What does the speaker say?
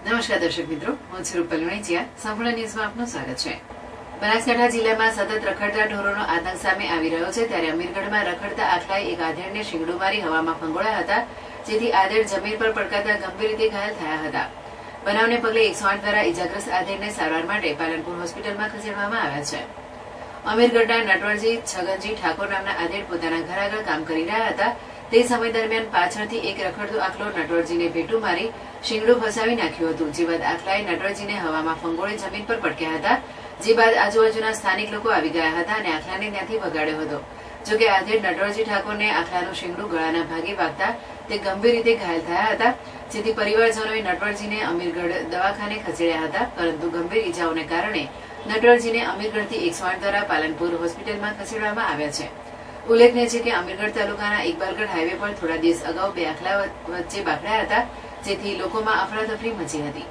નમસ્કાર દર્શક મિત્રો, હું છું રૂપલ વણિચિયા. સંપૂર્ણ ન્યૂઝમાં આપનું સ્વાગત છે. બનાસકાંઠા જિલ્લામાં સતત રખડતા ઢોરોનો આતંક સામે આવી રહ્યો છે, ત્યારે અમીરગઢમાં રખડતા આખલાએ એક આધેડને શીંગડું મારી હવામાં ફંગોળ્યા હતા, જેથી આધેડ જમીન પર પડકાતા ગંભીર રીતે ઘાયલ થયા હતા. બનાવને પગલે 108 દ્વારા ઇજાગ્રસ્ત આધેડને સારવાર માટે પાલનપુર હોસ્પિટલમાં ખસેડવામાં આવ્યા છે. અમીરગઢના નટવરજી છગનજી ઠાકોર નામના આધેડ પોતાના ઘર આગળ કામ કરી રહ્યા હતા. તે સમય દરમિયાન પાછળથી એક રખડતો આખલો નટવરજીને ભેટું મારી શીંગડું ફસાવી નાખ્યું હતું, જે બાદ આખલાએ નટવરજીને હવામાં ફંગોળી જમીન પર પટક્યા હતા. જે બાદ આજુબાજુના સ્થાનિક લોકો આવી ગયા હતા અને આખલાને ત્યાંથી ભગાડ્યો હતો. જોકે આધેડ નટવરજી ઠાકોરને આખલાનું શીંગડું ગળાના ભાગે વાગતા તે ગંભીર રીતે ઘાયલ થયા હતા, જેથી પરિવારજનોએ નટવરજીને અમીરગઢ દવાખાને ખસેડ્યા હતા, પરંતુ ગંભીર ઇજાઓને કારણે નટવરજીને અમીરગઢથી 108 દ્વારા પાલનપુર હોસ્પિટલમાં ખસેડવામાં આવ્યા છે. ઉલ્લેખનીય છે કે અમીરગઢ તાલુકાના ઇકબાલગઢ હાઈવે પર થોડા દિવસ અગાઉ બે આખલા વચ્ચે બાખડ્યા હતા, જેથી લોકોમાં અફરાતફરી મચી હતી.